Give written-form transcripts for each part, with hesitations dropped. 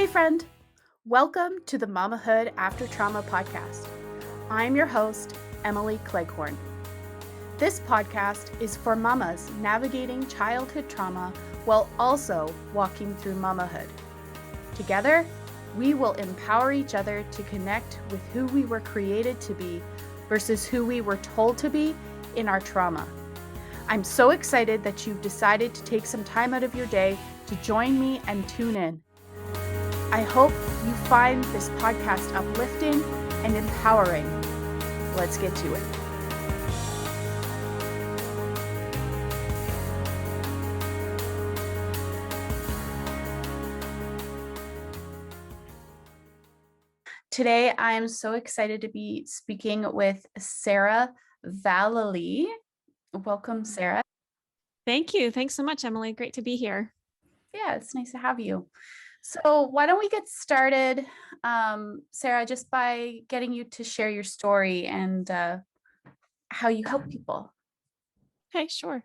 friend. Welcome to the Mamahood After Trauma podcast. I'm your host, Emily Cleghorn. This podcast is for mamas navigating childhood trauma while also walking through mamahood. Together, we will empower each other to connect with who we were created to be versus who we were told to be in our trauma. I'm so excited that you've decided to take some time out of your day to join me and tune in. I hope you find this podcast uplifting and empowering. Let's get to it. Today, I am so excited to be speaking with Sarah Vallely. Welcome, Sarah. Thank you. Thanks so much, Emily. Great to be here. Yeah, it's nice to have you. So why don't we get started, Sarah, just by getting you to share your story and how you help people. Okay, sure.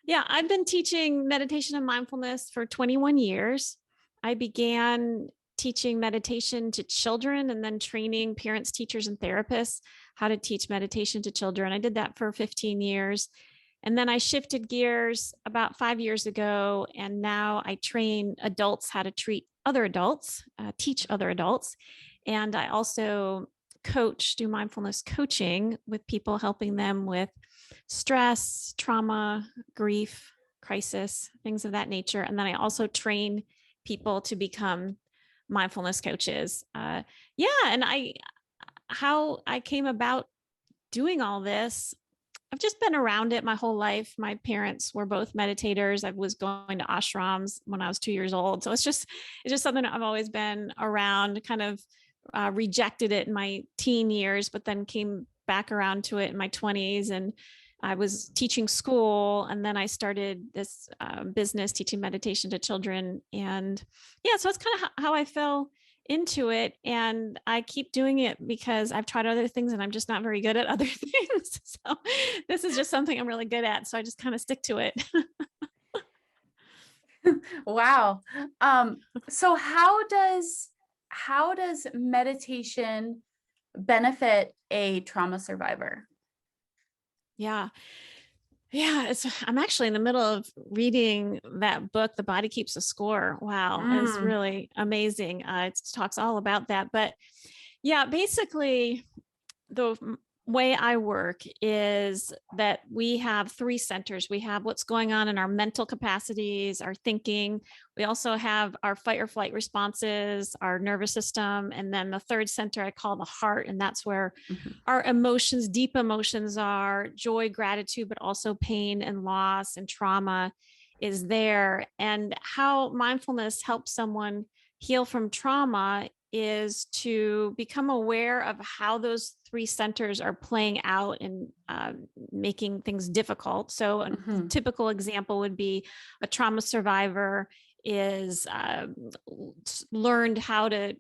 Yeah, I've been teaching meditation and mindfulness for 21 years. I began teaching meditation to children and then training parents, teachers, and therapists how to teach meditation to children. I did that for 15 years. And then I shifted gears about 5 years ago, and now I train adults how to treat other adults, teach other adults. And I also do mindfulness coaching with people, helping them with stress, trauma, grief, crisis, things of that nature. And then I also train people to become mindfulness coaches. And how I came about doing all this, I've just been around it my whole life. My parents were both meditators. I was going to ashrams when I was 2 years old. So it's just something I've always been around, kind of rejected it in my teen years, but then came back around to it in my 20s. And I was teaching school, and then I started this business teaching meditation to children. And yeah, so it's kind of how I fell into it, and I keep doing it because I've tried other things and I'm just not very good at other things. So this is just something I'm really good at, so I just kind of stick to it. Wow. So how does meditation benefit a trauma survivor? Yeah. I'm actually in the middle of reading that book, The Body Keeps a Score. Wow. It's really amazing. It talks all about that. But yeah, basically the way I work is that we have three centers. We have what's going on in our mental capacities, our thinking. We also have our fight or flight responses, our nervous system. And then the third center I call the heart. And that's where our emotions, deep emotions are: joy, gratitude, but also pain and loss and trauma is there. And how mindfulness helps someone heal from trauma is to become aware of how those three centers are playing out and making things difficult. So a typical example would be a trauma survivor is learned how to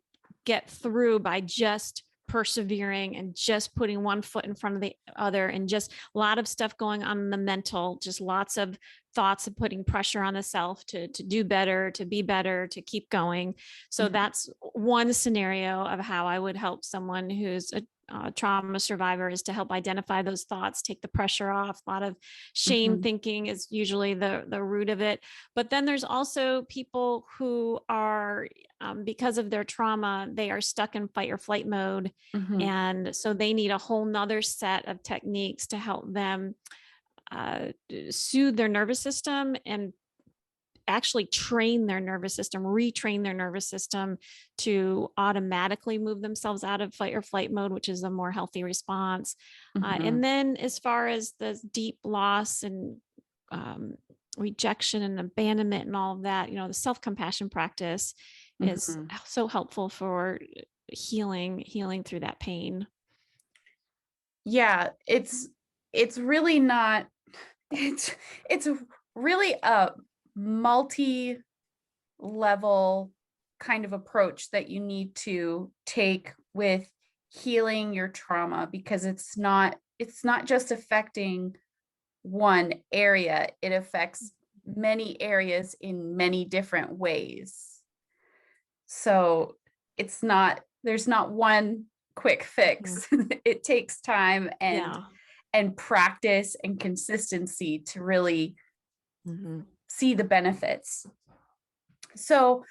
get through by just persevering and just putting one foot in front of the other, and just a lot of stuff going on in the mental, just lots of thoughts of putting pressure on the self to do better, to be better, to keep going. So that's one scenario of how I would help someone who's a trauma survivor, is to help identify those thoughts, take the pressure off. A lot of shame thinking is usually the root of it. But then there's also people who are, because of their trauma, they are stuck in fight or flight mode. And so they need a whole nother set of techniques to help them soothe their nervous system and actually train their nervous system, retrain their nervous system to automatically move themselves out of fight or flight mode, which is a more healthy response. And then as far as the deep loss and rejection and abandonment and all of that, the self-compassion practice is so helpful for healing through that pain. Yeah, it's really not, it's really a multi-level kind of approach that you need to take with healing your trauma, because it's not just affecting one area, it affects many areas in many different ways. So there's not one quick fix. It takes time Yeah. and practice and consistency to really Mm-hmm. see the benefits. So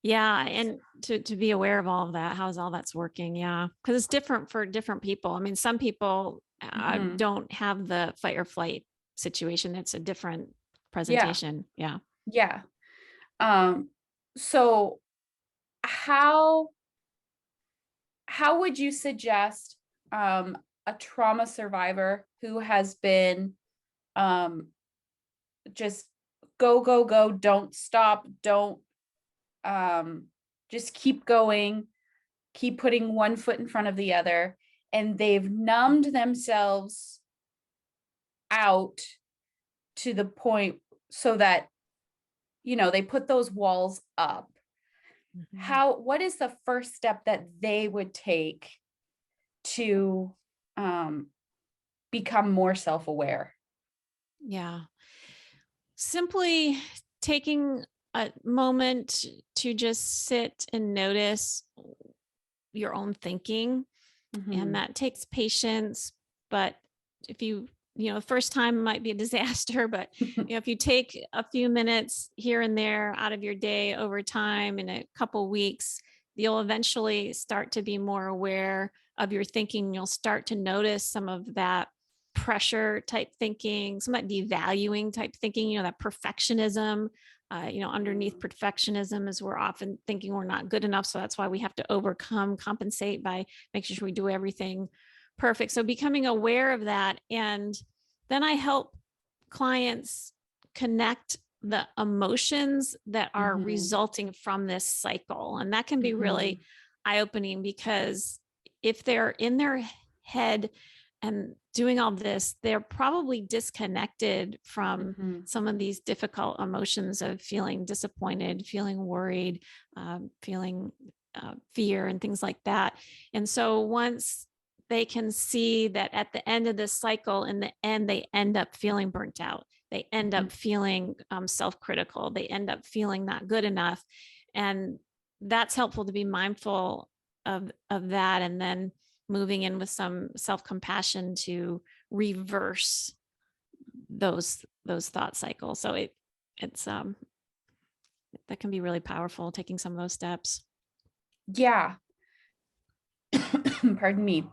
Yeah. And to be aware of all of that, how's all that's working. Yeah. Cause it's different for different people. I mean, some people mhm, don't have the fight or flight situation. It's a different yeah, presentation. Yeah. yeah. Um, so how would you suggest a trauma survivor who has been um just go, go, go, don't stop, don't um just keep going, keep putting one foot in front of the other, and they've numbed themselves out to the point so that they put those walls up. Mhm. What is the first step that they would take to um become more self-aware? Yeah. Simply taking a moment to just sit and notice your own thinking. And Mhm. that takes patience. But if the first time might be a disaster, but if you take a few minutes here and there out of your day over time in a couple weeks, you'll eventually start to be more aware of your thinking. You'll start to notice some of that pressure type thinking, some of that devaluing type thinking, that perfectionism. Underneath Mm. perfectionism is we're often thinking we're not good enough. So that's why we have to compensate by making sure we do everything perfect. So becoming aware of that. And then I help clients connect the emotions that are Mhm. resulting from this cycle. And that can be Mhm. really eye opening because if they're in their head and doing all this, they're probably disconnected from Mhm. some of these difficult emotions of feeling disappointed, feeling worried, feeling fear, and things like that. And so once they can see that at the end of this cycle, in the end, they end up feeling burnt out. They end Mhm. up feeling self critical. They end up feeling not good enough. And that's helpful to be mindful of that. And then moving in with some self compassion to reverse those thought cycles. So it's that can be really powerful, taking some of those steps. Yeah. Pardon me.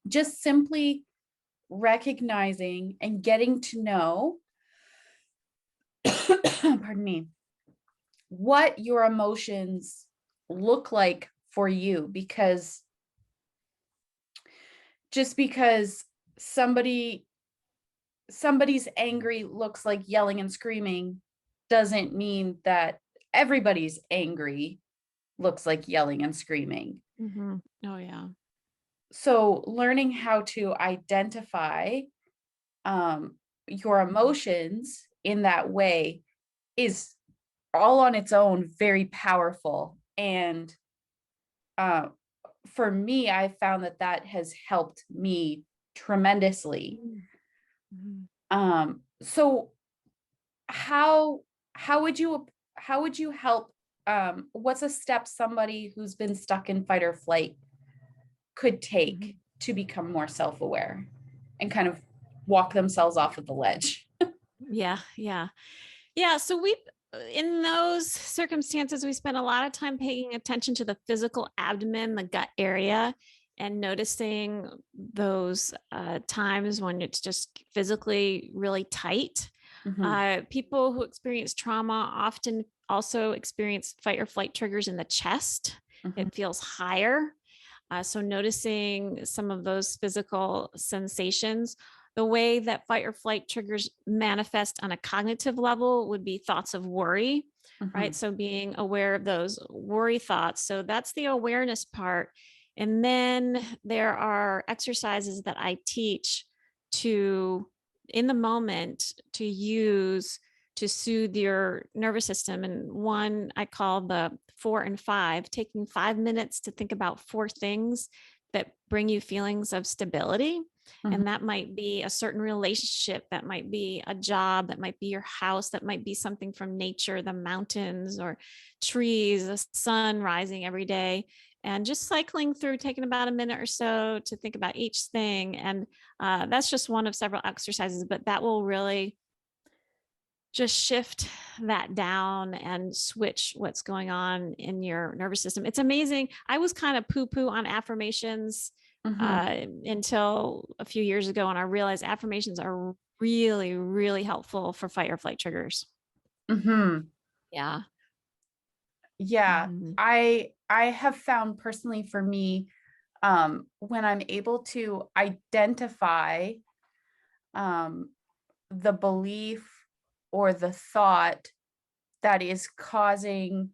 Just simply recognizing and getting to know, pardon me, what your emotions look like for you, because just because somebody somebody's angry looks like yelling and screaming doesn't mean that everybody's angry looks like yelling and screaming. Mm-hmm. Oh yeah. So learning how to identify your emotions in that way is all on its own very powerful. And uh, for me, I found that that has helped me tremendously. Mm-hmm. So how how would you help? What's a step somebody who's been stuck in fight or flight could take Mm-hmm. to become more self-aware and kind of walk themselves off of the ledge? Yeah, yeah. Yeah, so we in those circumstances we spend a lot of time paying attention to the physical abdomen, the gut area, and noticing those times when it's just physically really tight. Mhm. People who experience trauma often also experience fight or flight triggers in the chest. Mhm. It feels higher. So, noticing some of those physical sensations. The way that fight or flight triggers manifest on a cognitive level would be thoughts of worry, right? Mhm. So, being aware of those worry thoughts. So, that's the awareness part. And then there are exercises that I teach to, in the moment, to use to soothe your nervous system. And one I call the 4 and 5, taking 5 minutes to think about 4 things that bring you feelings of stability. And that might be a certain relationship, that might be a job, that might be your house, that might be something from nature, the mountains or trees, the sun rising every day. And just cycling through, taking about a minute or so to think about each thing. And that's just one of several exercises, but that will really just shift that down and switch what's going on in your nervous system. It's amazing. I was kind of poo-poo on affirmations until a few years ago, and I realized affirmations are really, really helpful for fight or flight triggers. Yeah. Yeah. I have found personally for me, when I'm able to identify the belief or the thought that is causing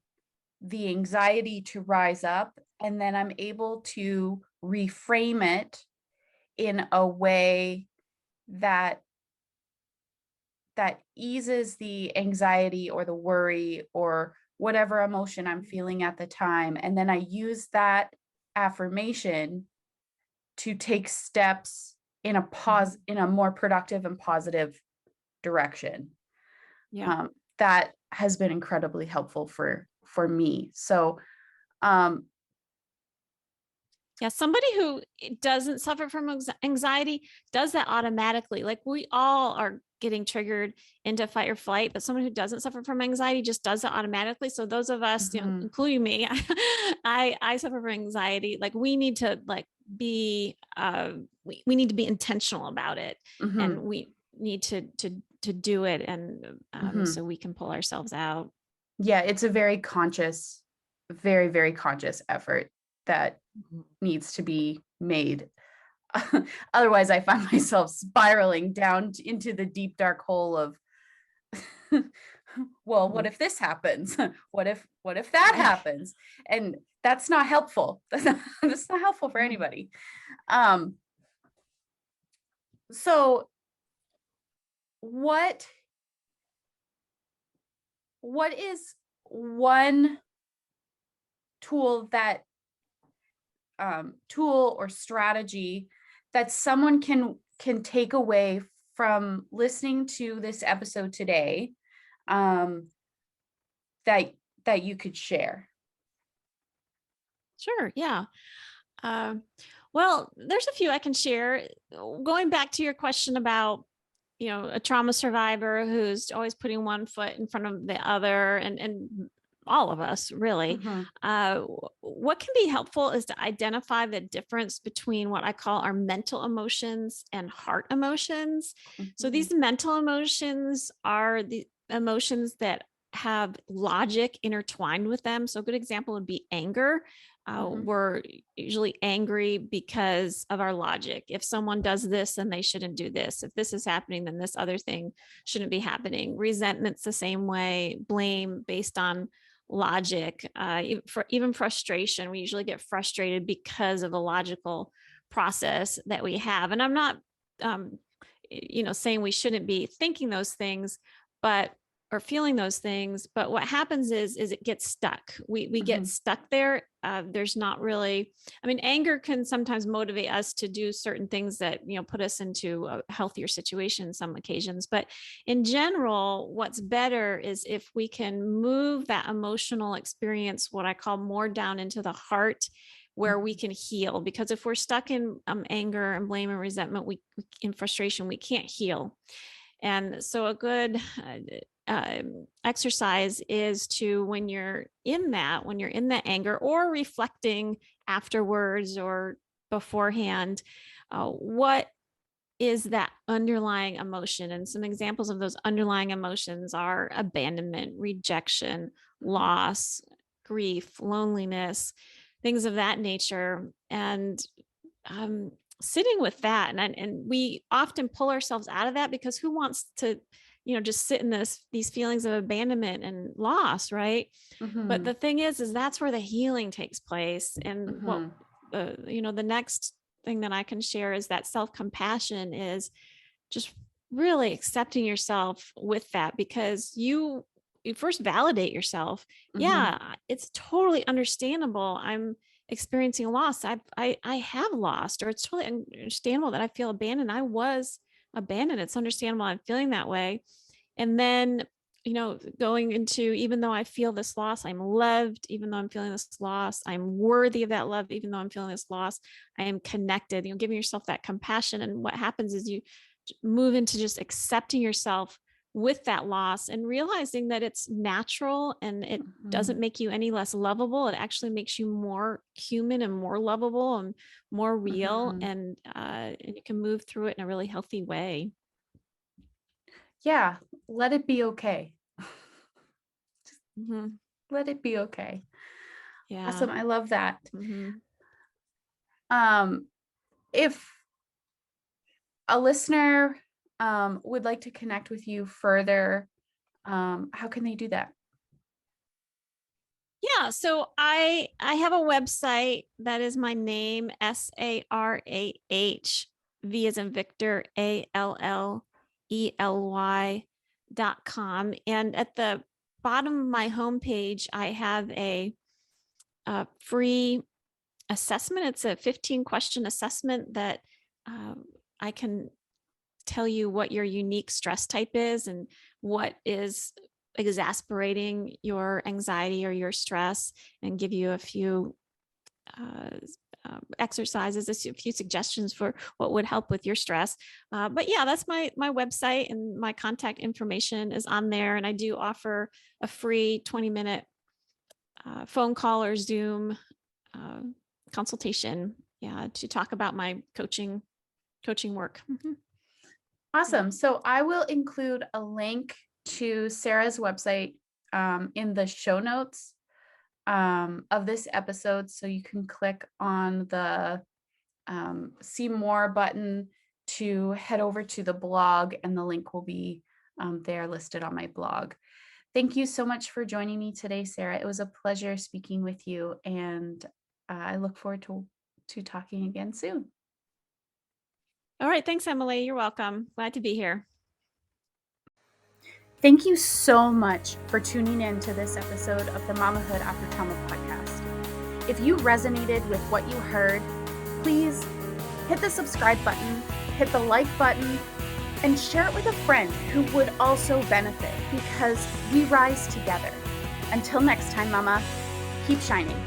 the anxiety to rise up, and then I'm able to reframe it in a way that eases the anxiety or the worry or whatever emotion I'm feeling at the time. And then I use that affirmation to take steps in a more productive and positive direction. Yeah. That has been incredibly helpful for me. So Yeah, somebody who doesn't suffer from anxiety does that automatically. Like, we all are getting triggered into fight or flight, but someone who doesn't suffer from anxiety just does it automatically. So those of us, including me, I suffer from anxiety. Like, we need to be we need to be intentional about it, and we need to do it, and so we can pull ourselves out. Yeah, it's a very conscious, very, very conscious effort that needs to be made. Otherwise, I find myself spiraling down into the deep, dark hole of, well, what if this happens? What if that happens? And that's not helpful. That's not helpful for anybody. So what is one tool or strategy that someone can take away from listening to this episode today, that you could share? Sure. Yeah. Well, there's a few I can share. Going back to your question about, a trauma survivor who's always putting one foot in front of the other, and all of us really, what can be helpful is to identify the difference between what I call our mental emotions and heart emotions. So these mental emotions are the emotions that have logic intertwined with them. So a good example would be anger. We're usually angry because of our logic. If someone does this, then they shouldn't do this. If this is happening, then this other thing shouldn't be happening. Resentment's the same way. Blame based on logic. Even frustration, we usually get frustrated because of the logical process that we have. And I'm not, saying we shouldn't be thinking those things, or feeling those things. But what happens is it gets stuck. We get stuck there. There's not really, anger can sometimes motivate us to do certain things that, put us into a healthier situation in some occasions. But in general, what's better is if we can move that emotional experience, what I call more down into the heart, where we can heal. Because if we're stuck in anger and blame and resentment, in frustration, we can't heal. And so a good exercise is to, when you're in that anger, or reflecting afterwards or beforehand, what is that underlying emotion? And some examples of those underlying emotions are abandonment, rejection, loss, grief, loneliness, things of that nature. And sitting with that, and we often pull ourselves out of that, because who wants to just sit in these feelings of abandonment and loss, right? But the thing is that's where the healing takes place. And what the next thing that I can share is that self-compassion is just really accepting yourself with that, because you first validate yourself. Yeah, it's totally understandable. I'm experiencing a loss, I have lost, or it's totally understandable that I feel abandoned. I was abandoned. It's understandable I'm feeling that way. And then, going into, even though I feel this loss, I'm loved. Even though I'm feeling this loss, I'm worthy of that love. Even though I'm feeling this loss, I am connected, giving yourself that compassion. And what happens is you move into just accepting yourself with that loss and realizing that it's natural and it doesn't make you any less lovable. It actually makes you more human and more lovable and more real. And you can move through it in a really healthy way. Yeah. Let it be okay. Mm-hmm. Let it be okay. Yeah. Awesome. I love that. Mm-hmm. If a listener would like to connect with you further, how can they do that? Yeah, so I have a website that is my name, Sarah, V as in Victor, ALLELY.com. And at the bottom of my homepage, I have a free assessment. It's a 15-question assessment that I can tell you what your unique stress type is and what is exasperating your anxiety or your stress, and give you a few exercises, a few suggestions for what would help with your stress. But yeah, that's my website, and my contact information is on there. And I do offer a free 20-minute phone call or Zoom consultation, to talk about my coaching work. Mm-hmm. Awesome. Yeah. So I will include a link to Sarah's website in the show notes of this episode. So you can click on the see more button to head over to the blog, and the link will be there listed on my blog. Thank you so much for joining me today, Sarah. It was a pleasure speaking with you, and I look forward to talking again soon. All right. Thanks, Emily. You're welcome. Glad to be here. Thank you so much for tuning in to this episode of the Mamahood After Trauma podcast. If you resonated with what you heard, please hit the subscribe button, hit the like button, and share it with a friend who would also benefit, because we rise together. Until next time, Mama, keep shining.